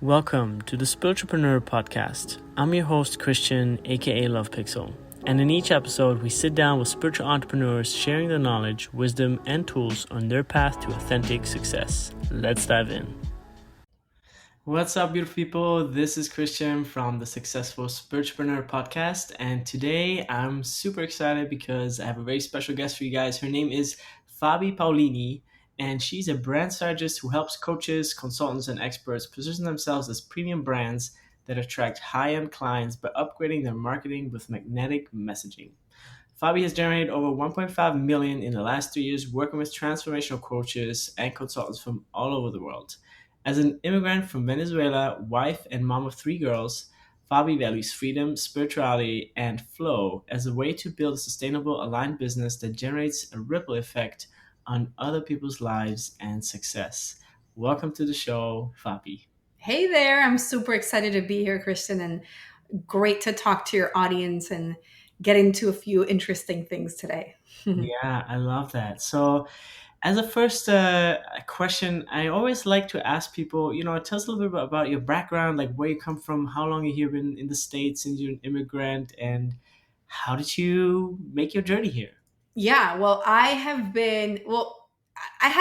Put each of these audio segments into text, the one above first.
Welcome to the Spiritualpreneur Podcast. I'm your host, Christian, aka Love Pixel. And in each episode, we sit down with spiritual entrepreneurs sharing their knowledge, wisdom, and tools on their path to authentic success. Let's dive in. What's up, beautiful people? This is Christian from the Successful Spiritualpreneur Podcast. And today I'm super excited because I have a very special guest for you guys. Her name is Fabi Paolini, and she's a brand strategist who helps coaches, consultants, and experts position themselves as premium brands that attract high-end clients by upgrading their marketing with magnetic messaging. Fabi has generated over 1.5 million in the last 3 years working with transformational coaches and consultants from all over the world. As an immigrant from Venezuela, wife and mom of 3 girls, Fabi values freedom, spirituality, and flow as a way to build a sustainable, aligned business that generates a ripple effect on other people's lives and success. Welcome to the show, Fabi. Hey there. I'm super excited to be here, Christian, and great to talk to your audience and get into a few interesting things today. Yeah, I love that. So, as a first question, I always like to ask people, tell us a little bit about your background, like where you come from, how long you have been in the States, and you're an immigrant, and how did you make your journey here? Yeah, well, I had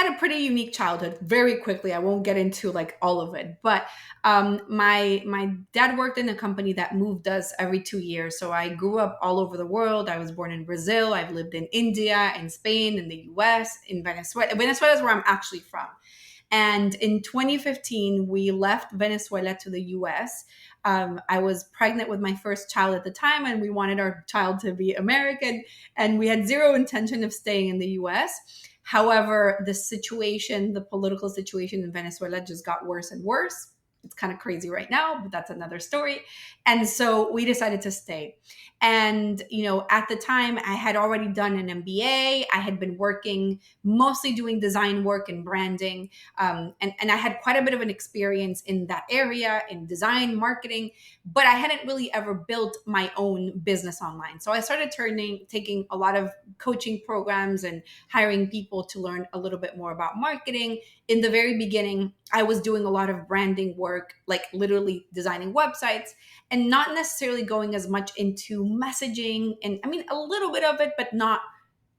a pretty unique childhood. Very quickly, I won't get into like all of it, but my dad worked in a company that moved us every 2 years. So I grew up all over the world. I was born in Brazil. I've lived in India, in Spain, in the U.S., in Venezuela. Venezuela is where I'm actually from. And in 2015, we left Venezuela to the US. I was pregnant with my first child at the time, and we wanted our child to be American, and we had zero intention of staying in the US. However, the political situation in Venezuela just got worse and worse. It's kind of crazy right now, but that's another story. And so we decided to stay. And, at the time, I had already done an MBA. I had been working mostly doing design work and branding. And I had quite a bit of an experience in that area in design, marketing, but I hadn't really ever built my own business online. So I started taking a lot of coaching programs and hiring people to learn a little bit more about marketing. In the very beginning, I was doing a lot of branding work, like literally designing websites and not necessarily going as much into messaging. And I mean, a little bit of it, but not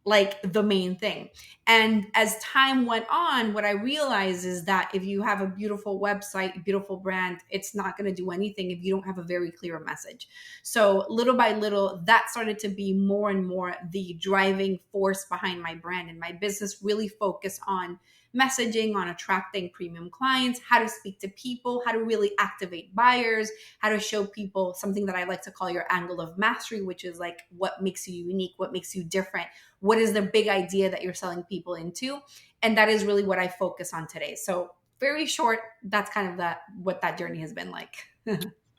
like the main thing. And as time went on, what I realized is that if you have a beautiful website, beautiful brand, it's not going to do anything if you don't have a very clear message. So little by little, that started to be more and more the driving force behind my brand, and my business really focused on messaging, on attracting premium clients, how to speak to people, how to really activate buyers, how to show people something that I like to call your angle of mastery, which is like what makes you unique, what makes you different, what is the big idea that you're selling people into. And that is really what I focus on today. So very short, that's kind of what that journey has been like.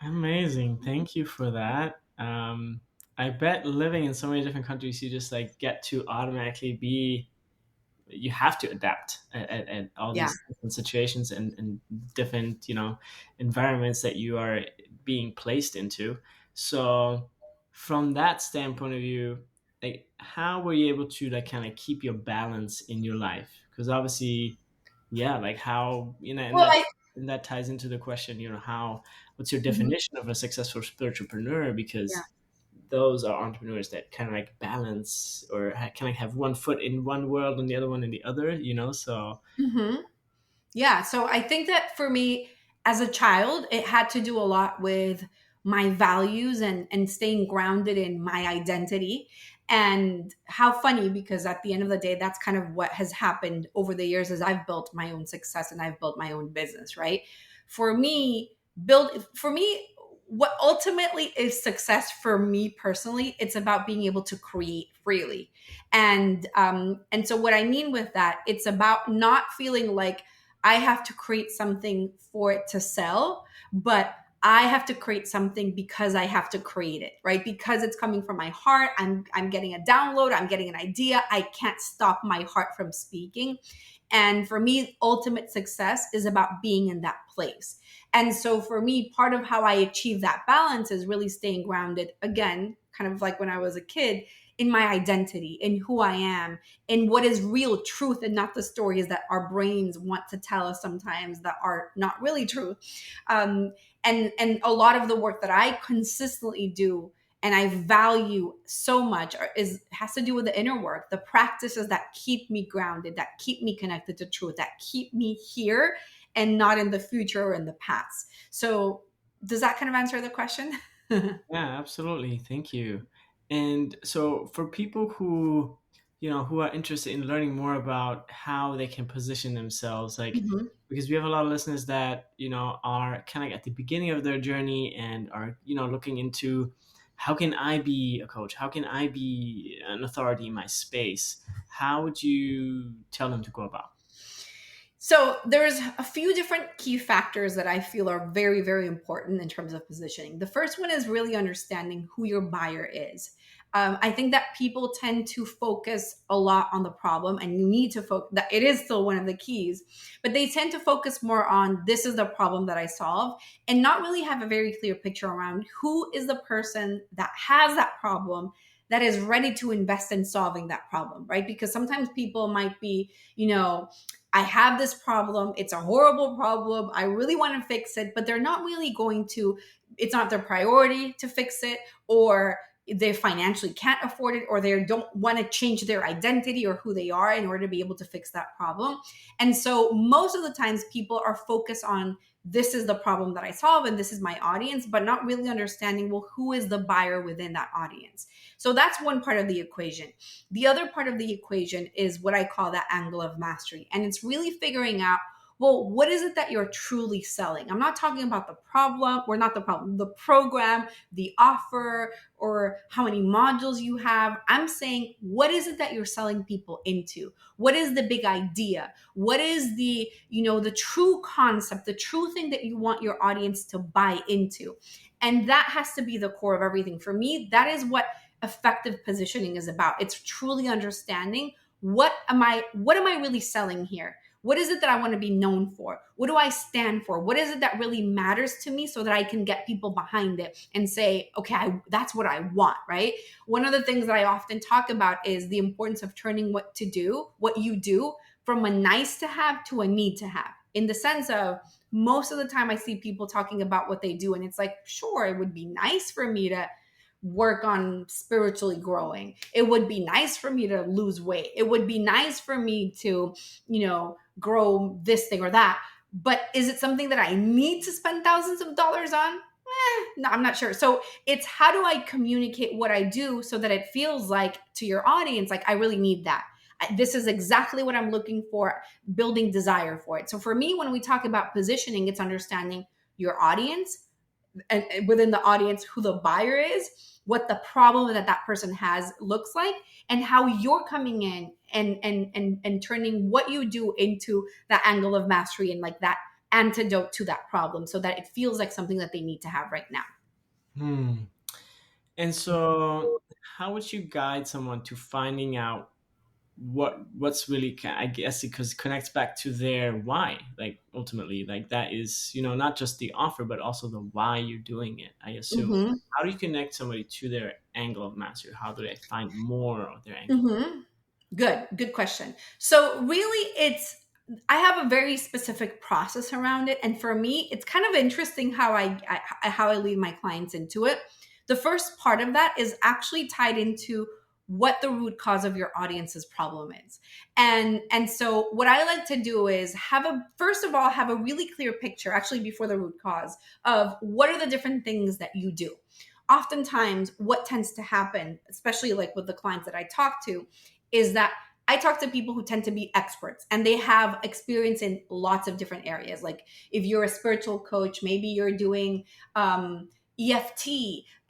Amazing. Thank you for that. I bet living in so many different countries, you just like get to automatically be you have to adapt at all Yeah. these different situations and different environments that you are being placed into. So from that standpoint of view, like how were you able to like kind of keep your balance in your life? Because obviously, yeah, like how and Well, that ties into the question, how what's your Mhm. definition of a successful spiritualpreneur? Yeah. Because those are entrepreneurs that kind of like balance or kind of have one foot in one world and the other one in the other, so hmm Yeah. So I think that for me as a child, it had to do a lot with my values and staying grounded in my identity. And how funny, because at the end of the day, that's kind of what has happened over the years as I've built my own success and I've built my own business, right? For me, what ultimately is success for me personally, it's about being able to create freely. And so what I mean with that, it's about not feeling like I have to create something for it to sell, but I have to create something because I have to create it, right? Because it's coming from my heart. I'm getting a download, I'm getting an idea. I can't stop my heart from speaking. And for me, ultimate success is about being in that place. And so for me, part of how I achieve that balance is really staying grounded. Again, kind of like when I was a kid, in my identity, in who I am, in what is real truth and not the stories that our brains want to tell us sometimes that are not really true. And a lot of the work that I consistently do and I value so much is has to do with the inner work, the practices that keep me grounded, that keep me connected to truth, that keep me here and not in the future or in the past. So does that kind of answer the question? Yeah, absolutely. Thank you. And so for people who, who are interested in learning more about how they can position themselves, like, Mhm. because we have a lot of listeners that, are kind of at the beginning of their journey and are, looking into how can I be a coach? How can I be an authority in my space? How would you tell them to go about? So there's a few different key factors that I feel are very, very important in terms of positioning. The first one is really understanding who your buyer is. I think that people tend to focus a lot on the problem, and you need to focus. That it is still one of the keys, but they tend to focus more on this is the problem that I solve, and not really have a very clear picture around who is the person that has that problem that is ready to invest in solving that problem, right? Because sometimes people might be, I have this problem. It's a horrible problem. I really want to fix it, but they're not really going to, it's not their priority to fix it, or they financially can't afford it, or they don't want to change their identity or who they are in order to be able to fix that problem. And so most of the times people are focused on this is the problem that I solve and this is my audience, but not really understanding, well, who is the buyer within that audience? So that's one part of the equation. The other part of the equation is what I call that angle of mastery. And it's really figuring out, well, what is it that you're truly selling? I'm not talking about the problem, or not the problem, the program, the offer, or how many modules you have. I'm saying, what is it that you're selling people into? What is the big idea? What is the true concept, the true thing that you want your audience to buy into? And that has to be the core of everything. For me, that is what effective positioning is about. It's truly understanding what am I really selling here? What is it that I want to be known for? What do I stand for? What is it that really matters to me so that I can get people behind it and say, okay, that's what I want, right? One of the things that I often talk about is the importance of turning what you do from a nice to have to a need to have. In the sense of, most of the time I see people talking about what they do and it's like, sure, it would be nice for me to work on spiritually growing. It would be nice for me to lose weight. It would be nice for me to, grow this thing or that. But is it something that I need to spend thousands of dollars on? No, I'm not sure. So it's, how do I communicate what I do so that it feels like to your audience, like I really need that. This is exactly what I'm looking for, building desire for it. So for me, when we talk about positioning, it's understanding your audience, and within the audience who the buyer is, what the problem that that person has looks like, and how you're coming in and turning what you do into that angle of mastery and like that antidote to that problem so that it feels like something that they need to have right now. Hmm. And so how would you guide someone to finding out what's really I guess because it connects back to their why, like ultimately, like that is, not just the offer but also the why you're doing it, I assume. Mm-hmm. How do you connect somebody to their angle of mastery? How do they find more of their angle? Mm-hmm. Good question. So really, I have a very specific process around it, and for me, it's kind of interesting how how I lead my clients into it. The first part of that is actually tied into what the root cause of your audience's problem is. And so what I like to do is first of all have a really clear picture, actually before the root cause, of what are the different things that you do. Oftentimes what tends to happen, especially like with the clients that I talk to, is that I talk to people who tend to be experts and they have experience in lots of different areas. Like if you're a spiritual coach, maybe you're doing EFT,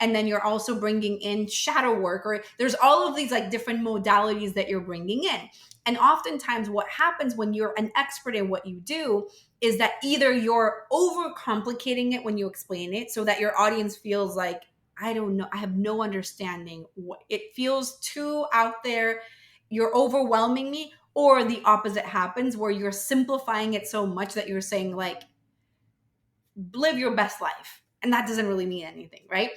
and then you're also bringing in shadow work, or there's all of these like different modalities that you're bringing in. And oftentimes what happens when you're an expert in what you do is that either you're overcomplicating it when you explain it so that your audience feels like, I don't know, I have no understanding. It feels too out there, you're overwhelming me. Or the opposite happens where you're simplifying it so much that you're saying like, live your best life. And that doesn't really mean anything, right?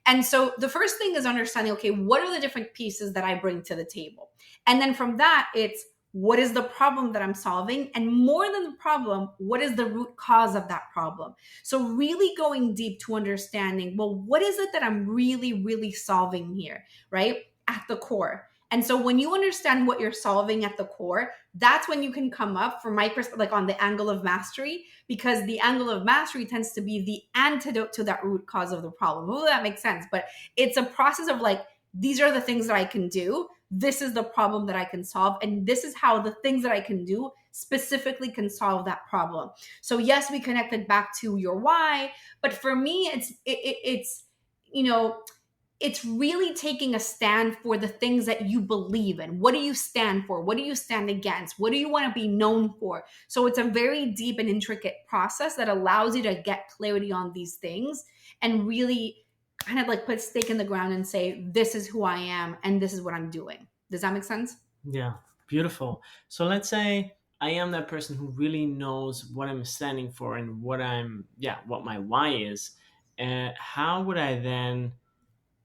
And so the first thing is understanding, okay, what are the different pieces that I bring to the table? And then from that, it's what is the problem that I'm solving? And more than the problem, what is the root cause of that problem? So really going deep to understanding, well, what is it that I'm really, really solving here, right? At the core. And so when you understand what you're solving at the core, that's when you can come up from my perspective, like on the angle of mastery, because the angle of mastery tends to be the antidote to that root cause of the problem. Oh, that makes sense. But it's a process of like, these are the things that I can do. This is the problem that I can solve. And this is how the things that I can do specifically can solve that problem. So yes, we connected back to your why, but for me, it's, you know, it's really taking a stand for the things that you believe in. What do you stand for? What do you stand against? What do you want to be known for? So it's a very deep and intricate process that allows you to get clarity on these things and really kind of like put a stake in the ground and say, this is who I am and this is what I'm doing. Does that make sense? Yeah, beautiful. So let's say I am that person who really knows what I'm standing for and what my why is. How would I then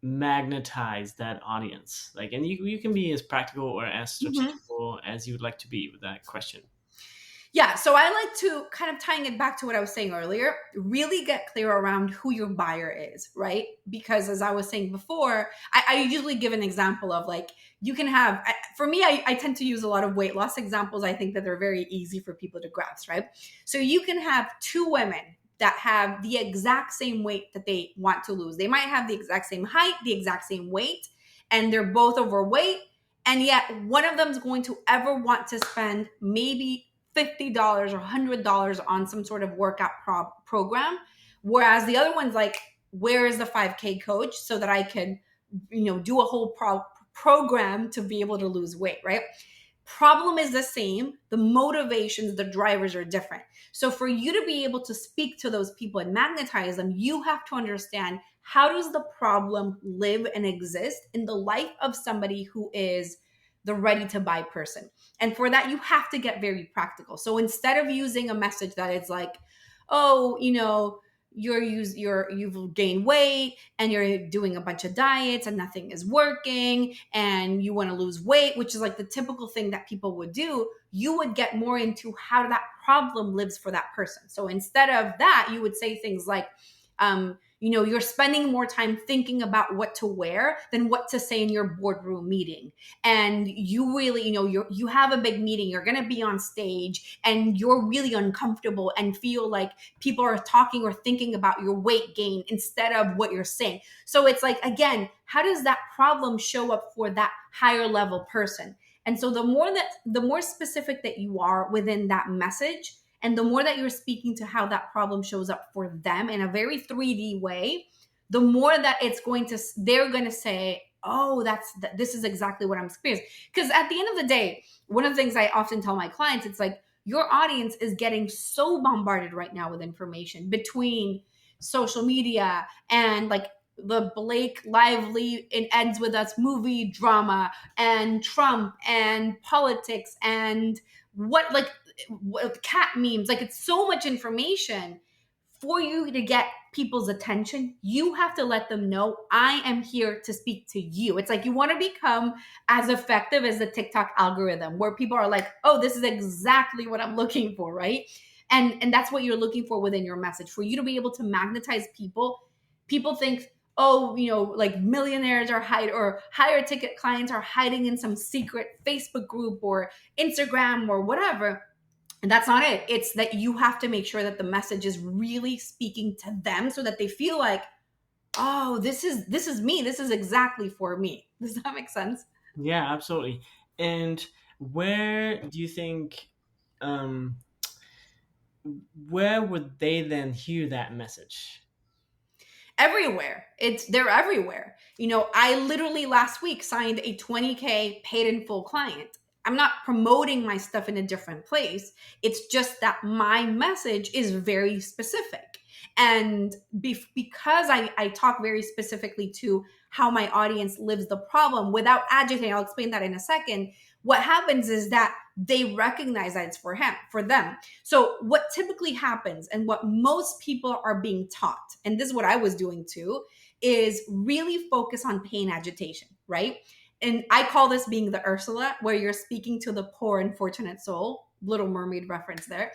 magnetize that audience? Like, and you can be as practical or as Mhm. strategical as you would like to be with that question. Yeah, so I like to kind of tying it back to what I was saying earlier, really get clear around who your buyer is, right? Because as I was saying before, I usually give an example of like, you can have, for me, I tend to use a lot of weight loss examples. I think that they're very easy for people to grasp, right? So you can have two women that have the exact same weight that they want to lose. They might have the exact same height, the exact same weight, and they're both overweight. And yet one of them is going to ever want to spend maybe $50 or $100 on some sort of workout program, whereas the other one's like, where is the 5K coach so that I can, do a whole program to be able to lose weight, right? Problem is the same. The motivations, the drivers are different. So for you to be able to speak to those people and magnetize them, you have to understand, how does the problem live and exist in the life of somebody who is the ready to buy person. And for that, you have to get very practical. So instead of using a message that is like, oh, you've gained weight and you're doing a bunch of diets and nothing is working and you want to lose weight, which is like the typical thing that people would do, you would get more into how that problem lives for that person. So instead of that, you would say things like, you're spending more time thinking about what to wear than what to say in your boardroom meeting. And you really, you have a big meeting, you're going to be on stage and you're really uncomfortable and feel like people are talking or thinking about your weight gain instead of what you're saying. So it's like, again, how does that problem show up for that higher level person? And so the more specific that you are within that message, and the more that you're speaking to how that problem shows up for them in a very 3D way, the more that they're going to say, oh, this is exactly what I'm experiencing. Because at the end of the day, one of the things I often tell my clients, it's like, your audience is getting so bombarded right now with information between social media and like the Blake Lively It Ends With Us movie drama and Trump and politics and cat memes. Like, it's so much information. For you to get people's attention, you have to let them know, I am here to speak to you. It's like you want to become as effective as the TikTok algorithm, where people are like, oh, this is exactly what I'm looking for, right? And that's what you're looking for within your message. For you to be able to magnetize people, people think, oh, like millionaires are or higher ticket clients are hiding in some secret Facebook group or Instagram or whatever. And that's not it. It's that you have to make sure that the message is really speaking to them so that they feel like, oh, this is me. This is exactly for me. Does that make sense? Yeah, absolutely. And where do you think, um, where would they then hear that message? Everywhere. They're everywhere. I literally last week signed a 20K paid in full client. I'm not promoting my stuff in a different place. It's just that my message is very specific. And because I talk very specifically to how my audience lives the problem without agitating, I'll explain that in a second. what happens is that they recognize that it's for them. So what typically happens, and what most people are being taught, and this is what I was doing too, is really focus on pain agitation, right? And I call this being the Ursula, where you're speaking to the poor unfortunate soul. Little Mermaid reference there.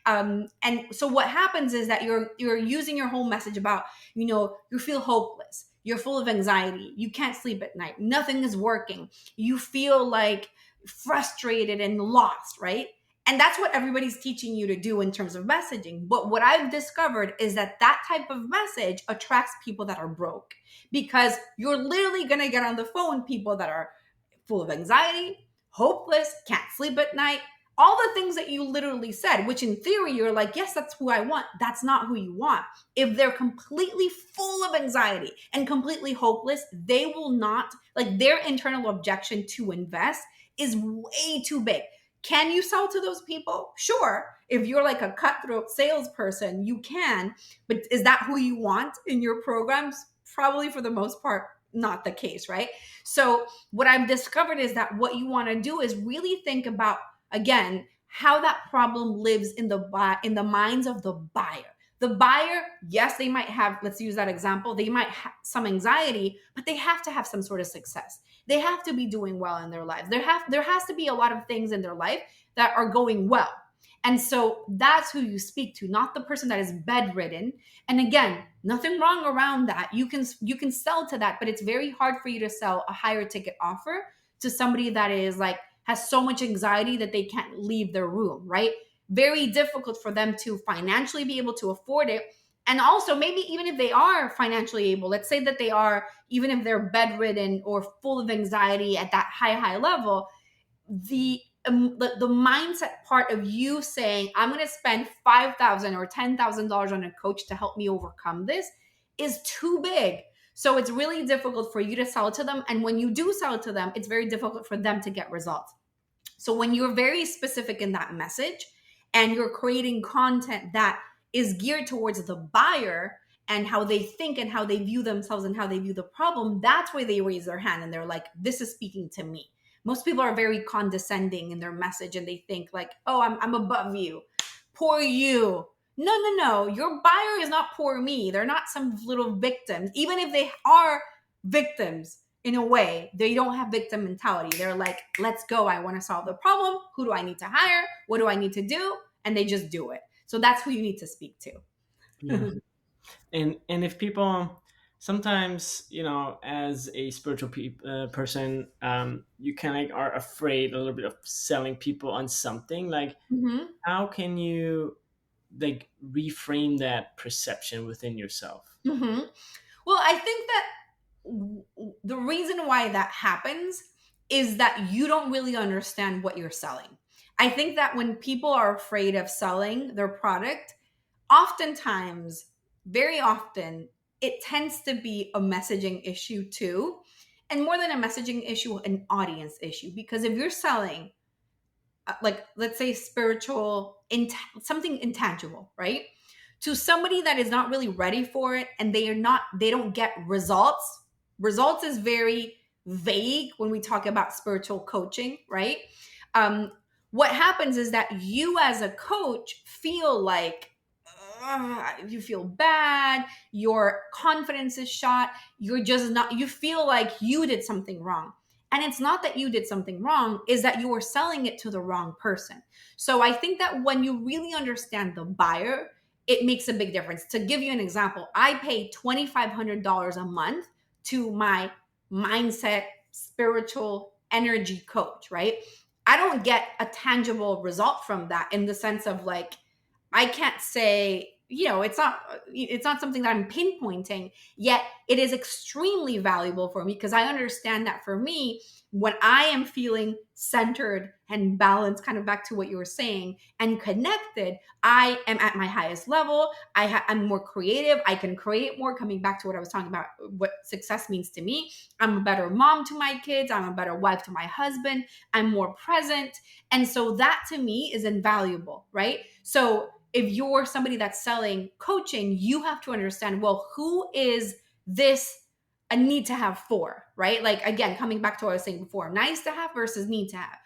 And so what happens is that you're using your whole message about, you feel hopeless, you're full of anxiety, you can't sleep at night, nothing is working, you feel like frustrated and lost, right? And that's what everybody's teaching you to do in terms of messaging. But what I've discovered is that that type of message attracts people that are broke, because you're literally going to get on the phone people that are full of anxiety, hopeless, can't sleep at night, all the things that you literally said, which in theory you're like, yes, that's who I want. That's not who you want. If they're completely full of anxiety and completely hopeless, they will not, like, their internal objection to invest is way too big. Can you sell to those people? Sure. If you're like a cutthroat salesperson, you can. But is that who you want in your programs? Probably for the most part, not the case, right? So what I've discovered is that what you want to do is really think about, again, how that problem lives in the minds of the buyer. The buyer, yes, they might have, let's use that example, they might have some anxiety, but they have to have some sort of success. They have to be doing well in their lives. There has to be a lot of things in their life that are going well. And so that's who you speak to, not the person that is bedridden. And again, nothing wrong around that. You can sell to that, but it's very hard for you to sell a higher ticket offer to somebody that is like, has so much anxiety that they can't leave their room, right? Very difficult for them to financially be able to afford it. And also, maybe even if they are financially able, let's say that they are, even if they're bedridden or full of anxiety at that high level, the mindset part of you saying, I'm going to spend $5,000 or $10,000 on a coach to help me overcome this is too big. So it's really difficult for you to sell to them. And when you do sell to them, it's very difficult for them to get results. So when you're very specific in that message and you're creating content that is geared towards the buyer and how they think and how they view themselves and how they view the problem, that's where they raise their hand and they're like, this is speaking to me. Most people are very condescending in their message and they think like, oh, I'm above you. Poor you. No. Your buyer is not poor me. They're not some little victims. Even if they are victims, in a way, they don't have victim mentality. They're like, let's go. I want to solve the problem. Who do I need to hire? What do I need to do? And they just do it. So that's who you need to speak to. Yeah. And if people sometimes, as a spiritual person, you kind of are afraid a little bit of selling people on something. Like, how can you like reframe that perception within yourself? Well, I think that the reason why that happens is that you don't really understand what you're selling. I think that when people are afraid of selling their product, oftentimes, very often, it tends to be a messaging issue too. And more than a messaging issue, an audience issue. Because if you're selling, like, let's say spiritual, something intangible, right? To somebody that is not really ready for it and they don't get results. Results is very vague when we talk about spiritual coaching, right? What happens is that you as a coach feel like you feel bad, your confidence is shot, you feel like you did something wrong. And it's not that you did something wrong, is that you were selling it to the wrong person. So I think that when you really understand the buyer, it makes a big difference. To give you an example, I pay $2,500 a month to my mindset, spiritual energy coach, right? I don't get a tangible result from that in the sense of like, I can't say, it's not something that I'm pinpointing, yet it is extremely valuable for me because I understand that for me, when I am feeling centered and balanced, kind of back to what you were saying, and connected, I am at my highest level. I'm more creative. I can create more, coming back to what I was talking about, what success means to me. I'm a better mom to my kids. I'm a better wife to my husband. I'm more present. And so that to me is invaluable, right? So if you're somebody that's selling coaching, you have to understand, well, who is this a need to have for, right? Like, again, coming back to what I was saying before, nice to have versus need to have.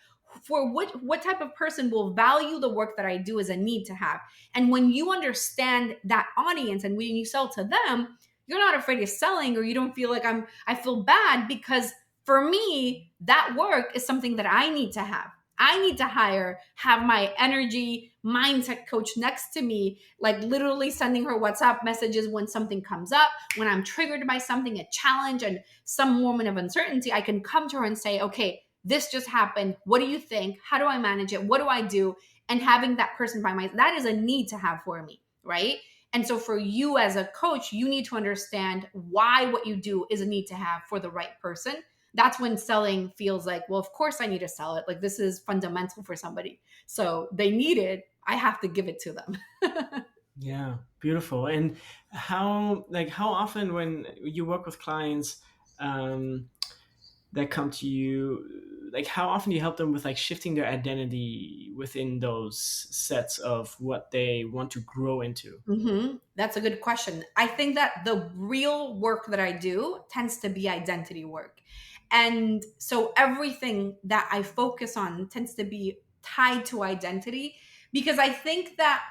for what type of person will value the work that I do is a need to have. And when you understand that audience and when you sell to them, you're not afraid of selling, or you don't feel like I feel bad, because for me, that work is something that I need to have. I need to have my energy mindset coach next to me, like literally sending her WhatsApp messages when something comes up, when I'm triggered by something, a challenge, and some moment of uncertainty. I can come to her and say, okay, this just happened. What do you think? How do I manage it? What do I do? And having that person by my, that is a need to have for me, right? And so for you as a coach, you need to understand why what you do is a need to have for the right person. That's when selling feels like, well, of course I need to sell it. Like this is fundamental for somebody. So they need it. I have to give it to them. Yeah, beautiful. And how often when you work with clients that come to you, like how often do you help them with like shifting their identity within those sets of what they want to grow into? That's a good question. I think that the real work that I do tends to be identity work. And so everything that I focus on tends to be tied to identity, because I think that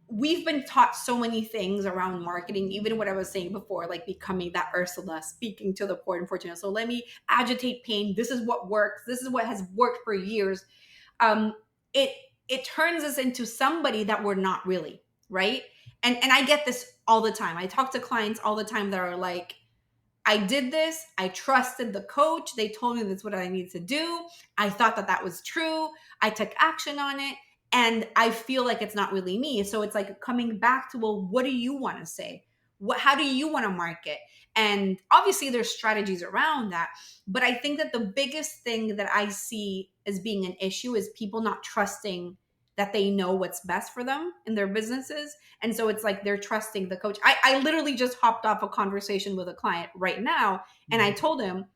we've been taught so many things around marketing, even what I was saying before, like becoming that Ursula, speaking to the poor and fortunate. So let me agitate pain. This is what works. This is what has worked for years. Um, it it turns us into somebody that we're not really, right? And I get this all the time. I talk to clients all the time that are like, I did this. I trusted the coach. They told me that's what I need to do. I thought that that was true. I took action on it. And I feel like it's not really me. So it's like coming back to, well, what do you want to say? How do you want to market? And obviously there's strategies around that. But I think that the biggest thing that I see as being an issue is people not trusting that they know what's best for them in their businesses. And so it's like they're trusting the coach. I literally just hopped off a conversation with a client right now, and I Mhm. told him,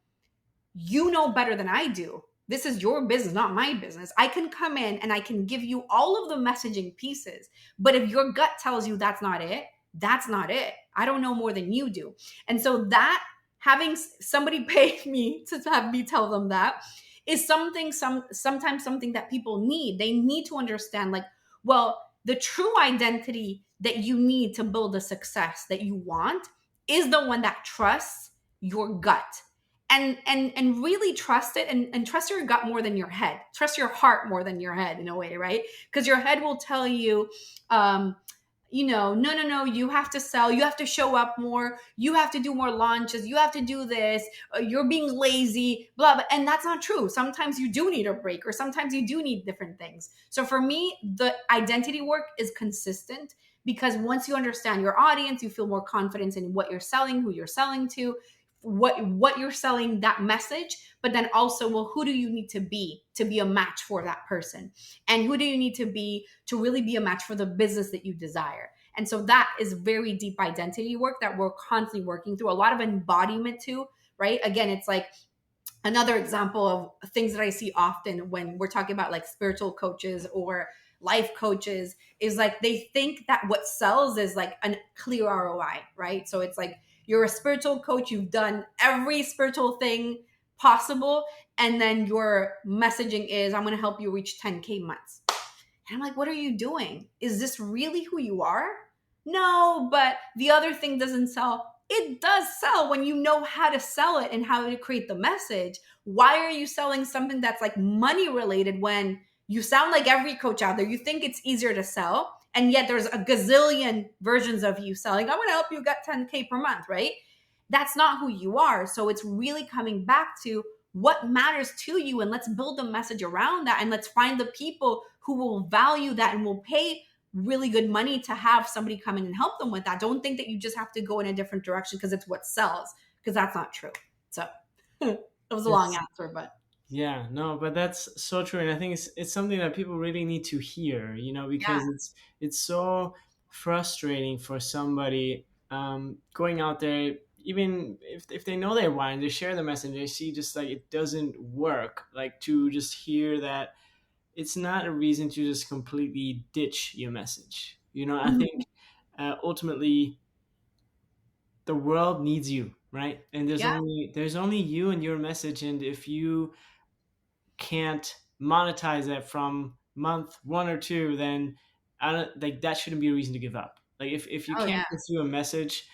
you know better than I do. This is your business, not my business. I can come in and I can give you all of the messaging pieces. But if your gut tells you that's not it, that's not it. I don't know more than you do. And so that having somebody pay me to have me tell them that is sometimes something that people need. They need to understand, like, well, the true identity that you need to build the success that you want is the one that trusts your gut, and really trust it, and trust your gut more than your head. Trust your heart more than your head in a way, right? Because your head will tell you, no, you have to sell, you have to show up more, you have to do more launches, you have to do this, you're being lazy, blah, blah. And that's not true. Sometimes you do need a break, or sometimes you do need different things. So for me, the identity work is consistent, because once you understand your audience, you feel more confidence in what you're selling, who you're selling to, what you're selling, that message. But then also, well, who do you need to be a match for that person, and who do you need to be to really be a match for the business that you desire? And so that is very deep identity work that we're constantly working through, a lot of embodiment too, right? Again, it's like another example of things that I see often when we're talking about like spiritual coaches or life coaches, is like they think that what sells is like a clear ROI, right? So it's like you're a spiritual coach, you've done every spiritual thing possible, and then your messaging is, I'm going to help you reach 10K months. And I'm like, what are you doing? Is this really who you are? No, but the other thing doesn't sell. It does sell when you know how to sell it and how to create the message. Why are you selling something that's like money related when you sound like every coach out there? You think it's easier to sell, and yet there's a gazillion versions of you selling, I'm going to help you get 10K per month, right? That's not who you are. So it's really coming back to what matters to you, and let's build a message around that, and let's find the people who will value that and will pay really good money to have somebody come in and help them with that. Don't think that you just have to go in a different direction because it's what sells, because that's not true. So it was a long It's answer, but Yeah, no, but that's so true, and I think it's something that people really need to hear, yeah. because it's so frustrating for somebody going out there, even if they know they're wine, they share the message, they see just like it doesn't work, like to just hear that it's not a reason to just completely ditch your message. I Mhm. think ultimately the world needs you, right? And there's Yeah. only there's only you and your message, and if you can't monetize it from month 1 or 2, then I don't like that shouldn't be a reason to give up. Like if you Oh can't yeah. get through a message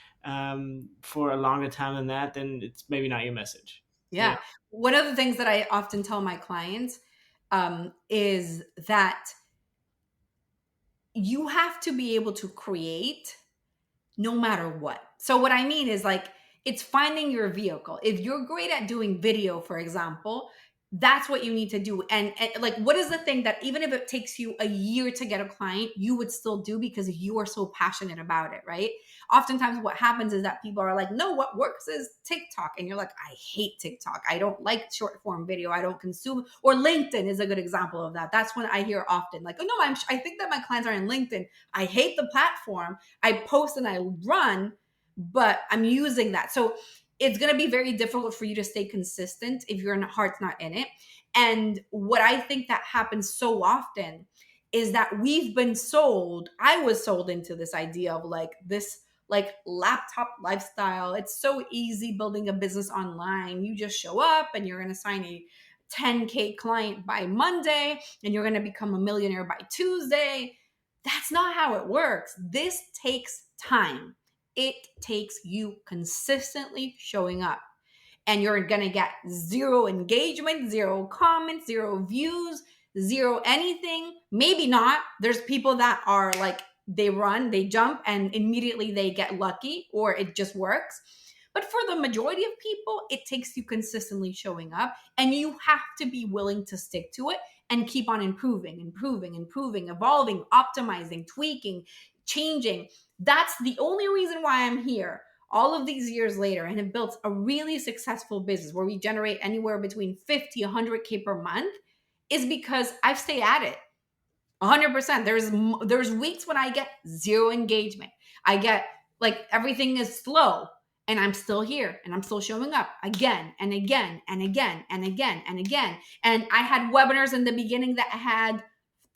for a longer time than that, then it's maybe not your message. You know? Yeah. One of the things that I often tell my clients is that you have to be able to create no matter what. So what I mean is like it's finding your vehicle. If you're great at doing video, for example, that's what you need to do. And like what is the thing that even if it takes you a year to get a client, you would still do because you are so passionate about it, right? Oftentimes what happens is that people are like, "No, what works is TikTok." And you're like, "I hate TikTok. I don't like short form video. I don't consume." Or LinkedIn is a good example of that. That's when I hear often like, "Oh no, I think that my clients are in LinkedIn. I hate the platform. I post and I run, but I'm using that." So it's going to be very difficult for you to stay consistent if your heart's not in it. And what I think that happens so often is that we've been sold, I was sold into this idea of like this like laptop lifestyle. It's so easy building a business online. You just show up and you're going to sign a 10K client by Monday and you're going to become a millionaire by Tuesday. That's not how it works. This takes time. It takes you consistently showing up. And you're going to get zero engagement, zero comments, zero views, zero anything. Maybe not. There's people that are like, they run, they jump, and immediately they get lucky or it just works. But for the majority of people, it takes you consistently showing up and you have to be willing to stick to it and keep on improving, evolving, optimizing, tweaking, changing. That's the only reason why I'm here all of these years later and have built a really successful business where we generate anywhere between 50, 100K per month is because I've stayed at it. 100%. There's weeks when I get zero engagement. I get like everything is slow and I'm still here and I'm still showing up again and again and again and again and again. And I had webinars in the beginning that had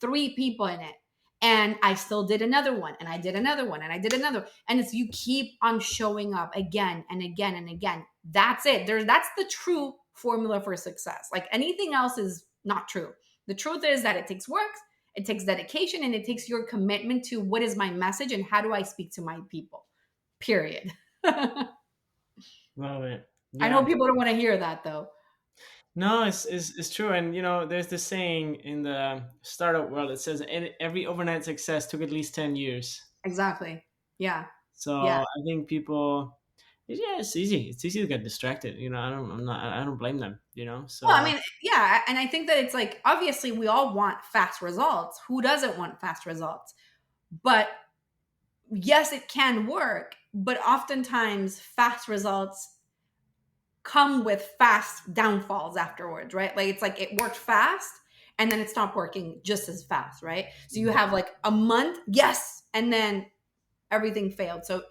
3 people in it. And I still did another one and I did another one and I did another. And it's you keep on showing up again and again and again. That's it. That's the true formula for success. Like anything else is not true. The truth is that it takes work, it takes dedication, and it takes your commitment to what is my message and how do I speak to my people. Period. I Love it. know Yeah. people don't want to hear that though. No, it's true. And there's this saying in the startup world. It says every overnight success took at least 10 years. Exactly. Yeah. So Yeah. I think people, yeah, it's easy. It's easy to get distracted. I don't blame them. Well, I So mean, yeah. And I think that it's like, obviously, we all want fast results. Who doesn't want fast results? But yes, it can work. But oftentimes, fast results come with fast downfalls afterwards, right? Like it's like it worked fast and then it stopped working just as fast, right? So you have like a month, yes, and then everything failed. So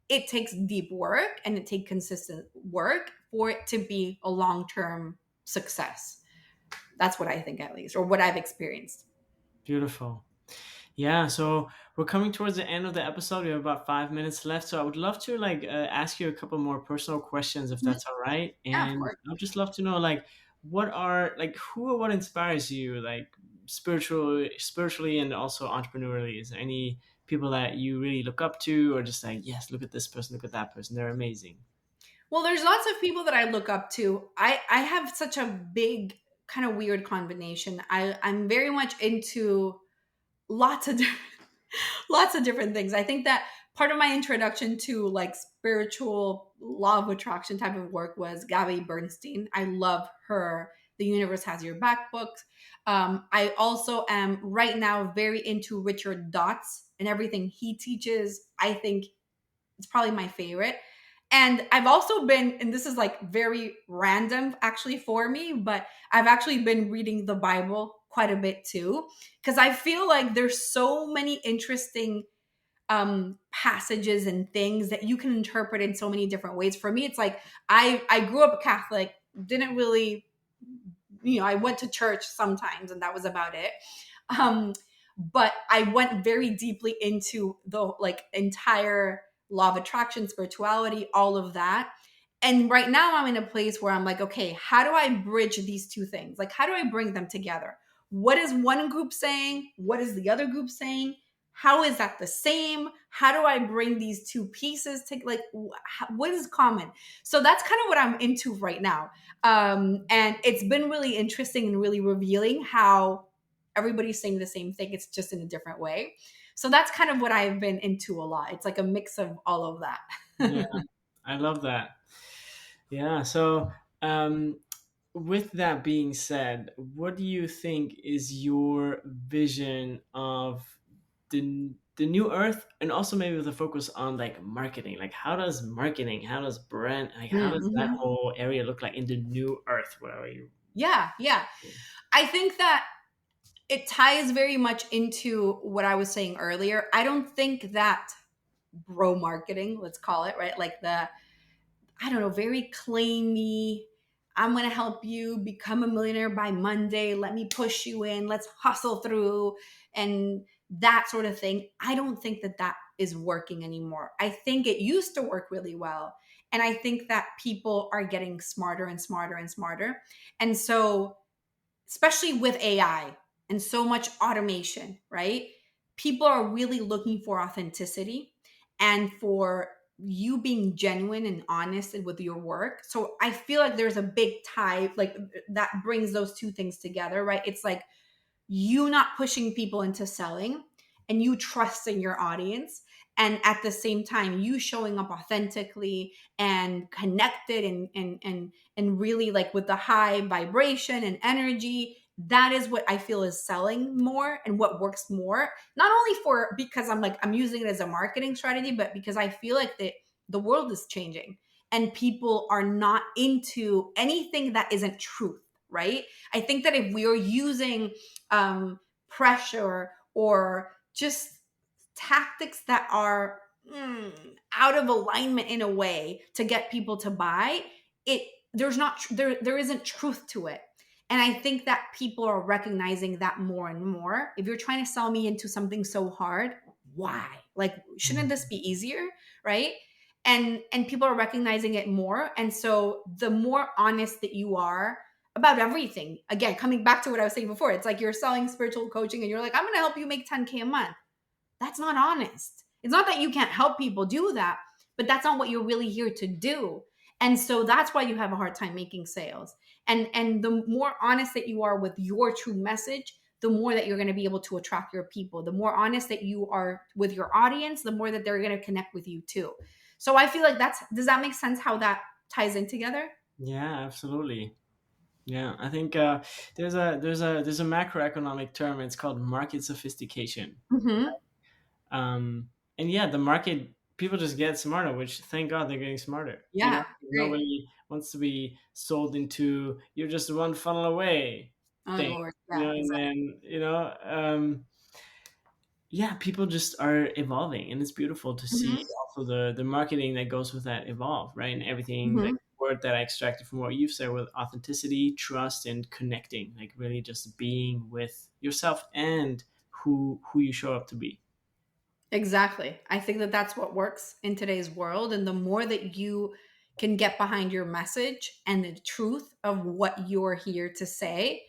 it takes deep work and it takes consistent work for it to be a long-term success. That's what I think, at least, or what I've experienced. beautiful. Yeah, so we're coming towards the end of the episode. We have about 5 minutes left, so I would love to ask you a couple more personal questions, if Mhm. that's all right. Yeah, of And course. I'd just love to know, who or what inspires you, like spiritually, and also entrepreneurially. Is there any people that you really look up to, or just like, yes, look at this person, look at that person, they're amazing. Well, there's lots of people that I look up to. I have such a big kind of weird combination. I'm very much into lots of different, lots of different things. I think that part of my introduction to like spiritual law of attraction type of work was Gabby Bernstein. I love her The Universe Has Your Back books. I also am right now very into Richard Dotz and everything he teaches. I think it's probably my favorite. And I've also been, and this is like very random actually for me, but I've actually been reading the Bible quite a bit too, because I feel like there's so many interesting passages and things that you can interpret in so many different ways. For me, it's like I grew up Catholic, didn't really, I went to church sometimes, and that was about it. Um, but I went very deeply into the like entire law of attraction, spirituality, all of that. And right now I'm in a place where I'm like, okay, how do I bridge these two things? Like, how do I bring them together? What is one group saying? What is the other group saying? How is that the same? How do I bring these two pieces to, like, what is common? So that's kind of what I'm into right now. And it's been really interesting and really revealing how everybody's saying the same thing. It's just in a different way. So that's kind of what I've been into a lot. It's like a mix of all of that. Yeah, I love that. Yeah. So, with that being said, what do you think is your vision of the new earth, and also maybe with a focus on like marketing? Like, how does marketing, how does brand, like, how does that Mhm. whole area look like in the new earth? Where are you? Yeah, yeah. I think that it ties very much into what I was saying earlier. I don't think that bro marketing, let's call it, right? Like the, I don't know, very claimy, I'm going to help you become a millionaire by Monday. Let me push you in. Let's hustle through and that sort of thing. I don't think that that is working anymore. I think it used to work really well. And I think that people are getting smarter and smarter and smarter. And so, especially with AI and so much automation, right? People are really looking for authenticity and for you being genuine and honest with your work. So I feel like there's a big tie, like that brings those two things together, right? It's like you not pushing people into selling and you trusting your audience, and at the same time you showing up authentically and connected and really like with the high vibration and energy. That is what I feel is selling more and what works more, not only for because I'm using it as a marketing strategy, but because I feel like the world is changing and people are not into anything that isn't truth, right? I think that if we are using pressure or just tactics that are out of alignment in a way to get people to buy it, there isn't truth to it. And I think that people are recognizing that more and more. If you're trying to sell me into something so hard, why? Like, shouldn't this be easier, right? And people are recognizing it more. And so the more honest that you are about everything, again, coming back to what I was saying before, it's like you're selling spiritual coaching and you're like, I'm going to help you make 10K a month. That's not honest. It's not that you can't help people do that, but that's not what you're really here to do. And so that's why you have a hard time making sales. And the more honest that you are with your true message, the more that you're going to be able to attract your people. The more honest that you are with your audience, the more that they're going to connect with you too. So I feel like does that make sense how that ties in together? Yeah, absolutely. Yeah, I think there's a macroeconomic term. It's called market sophistication. Mm-hmm. And yeah, the market, people just get smarter, which thank God they're getting smarter. You know, Yeah, great. nobody wants to be sold into you're just one funnel away Oh thing. Lord. You Yeah, know, and exactly. then yeah, people just are evolving, and it's beautiful to see Mm-hmm. also the marketing that goes with that evolve, right? And everything, Mm-hmm. like word that I extracted from what you've said with authenticity, trust, and connecting, like really just being with yourself and who you show up to be. Exactly. I think that that's what works in today's world. And the more that you can get behind your message and the truth of what you're here to say,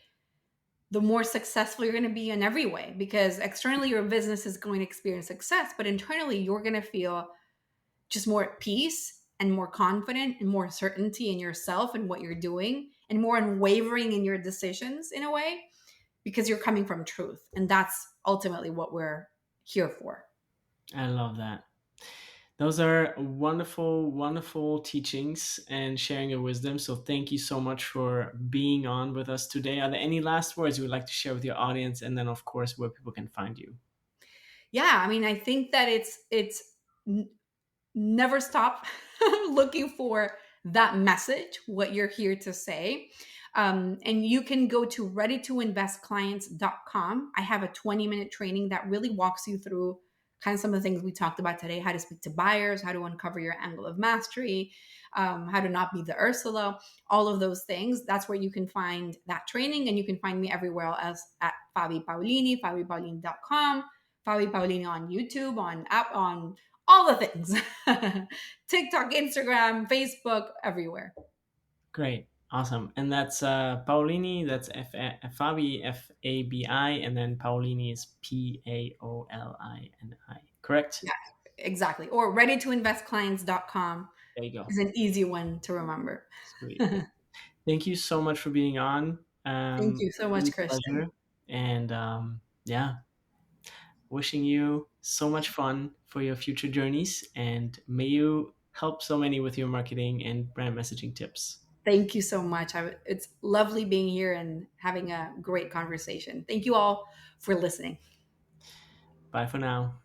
the more successful you're going to be in every way. Because externally, your business is going to experience success, but internally, you're going to feel just more at peace and more confident and more certainty in yourself and what you're doing and more unwavering in your decisions in a way because you're coming from truth. And that's ultimately what we're here for. I love that. Those are wonderful, wonderful teachings and sharing your wisdom. So thank you so much for being on with us today. Are there any last words you would like to share with your audience? And then, of course, where people can find you? Yeah, I mean, I think that never stop looking for that message, what you're here to say. And you can go to readytoinvestclients.com. I have a 20-minute training that really walks you through kind of some of the things we talked about today: how to speak to buyers, how to uncover your angle of mastery, how to not be the Ursula, all of those things. That's where you can find that training. And you can find me everywhere else at Fabi Paolini, fabipaolini.com, Fabi Paolini on YouTube, on all the things. TikTok, Instagram, Facebook, everywhere. Great. Awesome. And that's Paolini, that's Fabi, Fabi, and then Paolini is Paolini. Correct? Yeah, exactly. Or readytoinvestclients.com There you go. is an easy one to remember. Sweet. Thank Thank you so much for being on. you so much, Really Christian. pleasure. And yeah, wishing you so much fun for your future journeys. And may you help so many with your marketing and brand messaging tips. Thank you so much. It's lovely being here and having a great conversation. Thank you all for listening. Bye for now.